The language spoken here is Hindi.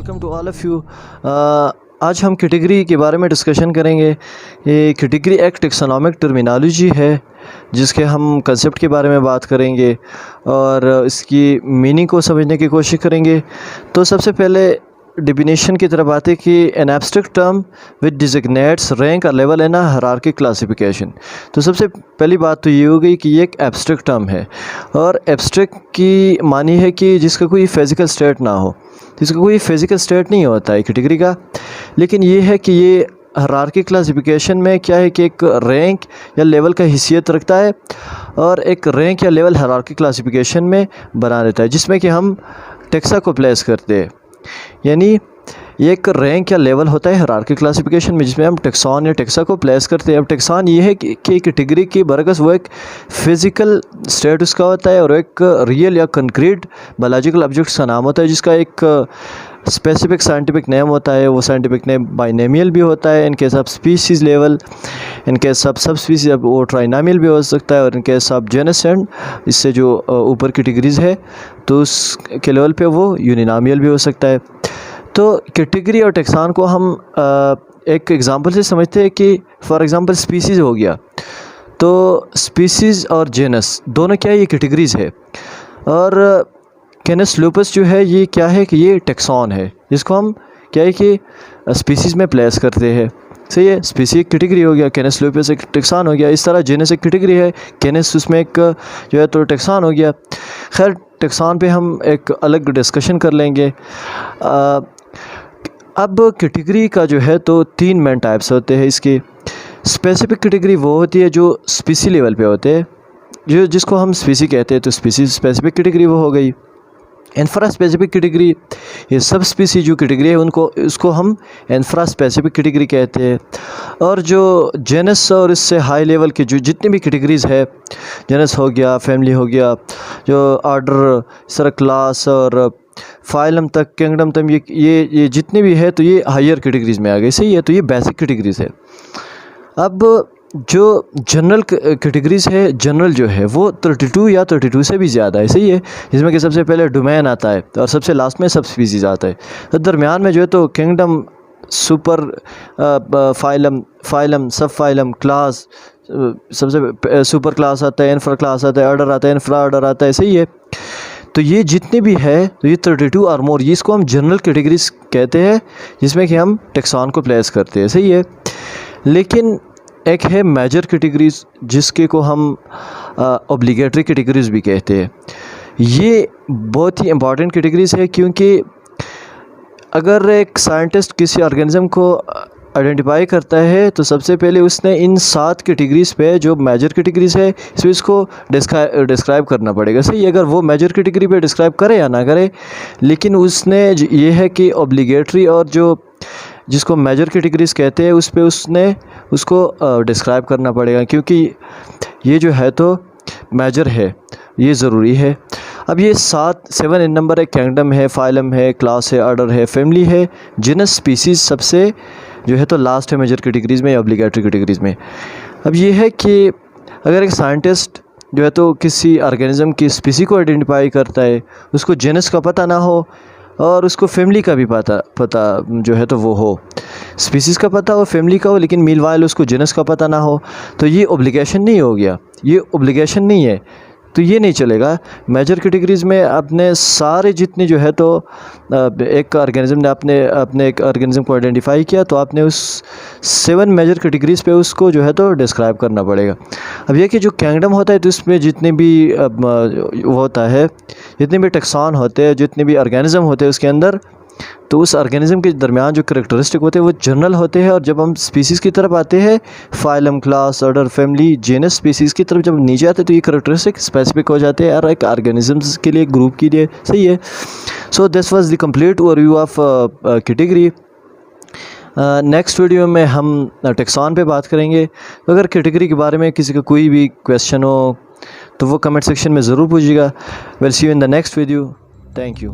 Welcome to all of you. आज हम कैटेगरी के बारे में डिस्कशन करेंगे। ये कैटेगरी एक टेक्सोनॉमिक टर्मिनोलॉजी है जिसके हम कंसेप्ट के बारे में बात करेंगे और इसकी मीनिंग को समझने की कोशिश करेंगे। तो सबसे पहले डेफिनेशन की तरफ आते कि an abstract term which designates rank और level in a hierarchy classification. तो सबसे पहली बात तो ये हो गई कि ये एक एब्स्ट्रैक्ट टर्म है और एब्स्ट्रैक्ट की मानी है कि जिसका कोई फिज़िकल स्टेट ना हो, जिसका कोई फिज़िकल स्टेट नहीं होता है कैटेगरी का, लेकिन ये है कि ये हायरार्की क्लासिफिकेशन में क्या है कि एक रैंक या लेवल का हैसियत रखता है और एक रैंक या लेवल हायरार्की क्लासिफिकेशन में बना देता है, जिसमें कि हम टेक्सा को प्लेस करते हैं। यानी ये एक रैंक या लेवल होता है हायरार्की क्लासिफिकेशन में जिसमें हम टेक्सॉन या टेक्सा को प्लेस करते हैं। अब टेक्सॉन ये है कि कैटेगरी की बरगस वो एक फ़िज़िकल स्टेट उसका होता है और एक रियल या कंक्रीट बायोलॉजिकल ऑब्जेक्ट्स का नाम होता है जिसका एक स्पेसिफिक साइंटिफिक नेम होता है। वो साइंटिफिक नेम बाइनोमियल भी होता है in case of species level, in case of subspecies वो ट्राइनोमियल भी हो सकता है और in case of genus and इससे जो ऊपर कैटेगरीज़ है तो उसके लेवल पे वो यूनिनोमियल भी हो सकता है। तो कैटेगरी और टेक्सॉन को हम एक एग्जांपल से समझते हैं कि फॉर एग्जांपल स्पीसीज़ हो गया, तो स्पीसीज़ और जेनस दोनों क्या है, ये कैटेगरीज़ है। और कैनस लूपस जो है ये क्या है कि ये टेक्सॉन है जिसको हम क्या है कि स्पीसीज़ में प्लेस करते हैं। सही है, स्पीसी एक कैटेगरी हो गया, कैनस लूपस एक टेक्सॉन हो गया। इस तरह जेनस एक कैटेगरी है, कैनस उसमें एक जो है तो टेक्सॉन हो गया। खैर टेक्सॉन पे हम एक अलग डिस्कशन कर लेंगे। अब कैटेगरी का जो है तो 3 मेन टाइप्स होते हैं इसकी। स्पेसिफिक कैटेगरी वो होती है जो स्पीसी लेवल पे होते हैं, जो जिसको हम स्पीसी कहते हैं, तो स्पीसी स्पेसिफिक कैटेगरी वो हो गई। इंफ्रा स्पेसिफिक कैटेगरी, ये सब स्पीसी जो कैटेगरी है उसको हम इंफ्रा स्पेसिफिक कैटेगरी कहते हैं। और जो जेनस और इससे हाई लेवल के जो जितनी भी कैटेगरीज़ है, जेनस हो गया, फैमिली हो गया, जो ऑर्डर इस तरह क्लास और फाइलम तक, किंगडम तक, ये जितने भी है तो ये हायर कैटेगरीज़ में आ गए। सही है, तो ये बेसिक कैटेगरीज़ है। अब जो जनरल कैटेगरीज़ है, जनरल जो है वो 32 या 32 से भी ज़्यादा है। सही है, जिसमें कि सबसे पहले डोमेन आता है और सबसे लास्ट में सब स्पीसीज़ आता है। तो दरमियान में जो है तो किंगडम, सुपर फाइलम, सब फाइलम, क्लास, सबसे सुपर क्लास आता है, इन्फ्रा क्लास आता है, ऑर्डर आता है, इन्फ्रा ऑर्डर आता है। सही है, तो ये जितने भी है तो ये 32 और मोर, ये इसको हम जनरल कैटेगरीज कहते हैं जिसमें कि हम टेक्सॉन को प्लेस करते हैं। सही है, लेकिन एक है मेजर कैटेगरीज जिसके को हम ऑब्लिगेटरी कैटेगरीज भी कहते हैं। ये बहुत ही इम्पॉर्टेंट कैटेगरीज है क्योंकि अगर एक साइंटिस्ट किसी ऑर्गेनिज्म को आइडेंटिफाई करता है तो सबसे पहले उसने इन 7 कैटेगरीज़ पे जो मेजर कैटेगरीज़ है इसमें इसको डिस्क्राइब करना पड़ेगा। सही, अगर वो मेजर कैटेगरी पे डिस्क्राइब करे या ना करे, लेकिन उसने ये है कि ऑब्लिगेटरी और जो जिसको मेजर कैटेगरीज़ कहते हैं उस पे उसने उसको डिस्क्राइब करना पड़ेगा क्योंकि ये जो है तो मेजर है, ये ज़रूरी है। अब ये 7 इन नंबर है, किंगडम है, फाइलम है, क्लास है, ऑर्डर है, फैमिली है, जीनस, स्पीसीज़ सबसे जो है तो लास्ट है मेजर कैटेगरीज़ में या ऑब्लिगेटरी कैटेगरीज़ में। अब ये है कि अगर एक साइंटिस्ट जो है तो किसी ऑर्गेनिज्म की स्पीसी को आइडेंटिफाई करता है, उसको जीनस का पता ना हो और उसको फैमिली का भी पता जो है तो वो हो, स्पीसीज़ का पता हो, फैमिली का हो, लेकिन मीनवाइल उसको जीनस का पता ना हो, तो ये ऑब्लिगेशन नहीं हो गया, ये ऑब्लिगेशन नहीं है, तो ये नहीं चलेगा। मेजर कैटेगरीज़ में अपने सारे जितने जो है तो एक ऑर्गेनिज्म ने अपने एक ऑर्गेनिज्म को आइडेंटिफाई किया तो आपने उस 7 मेजर कैटेगरीज़ पे उसको जो है तो डिस्क्राइब करना पड़ेगा। अब ये कि जो किंगडम होता है तो इसमें जितने भी होता है, जितने भी टेक्सॉन होते हैं, जितने भी ऑर्गेनिज्म होते हैं उसके अंदर, तो उस ऑर्गेनिज्म के दरमियान जो करैक्टरिस्टिक होते हैं वो जनरल होते हैं। और जब हम स्पीसीज़ की तरफ आते हैं, phylum, class, order, family, genus, species की तरफ जब नीचे आते हैं तो ये करैक्टरिस्टिक स्पेसिफिक हो जाते हैं और एक ऑर्गेनिजम्स के लिए, ग्रुप के लिए। सही है, so this was the complete overview of category. Next video में हम टेक्सॉन पे बात करेंगे। तो अगर कैटेगरी के बारे में किसी का कोई भी क्वेश्चन हो तो वो कमेंट सेक्शन में ज़रूर पूछिएगा। Will see you in the next video. Thank you.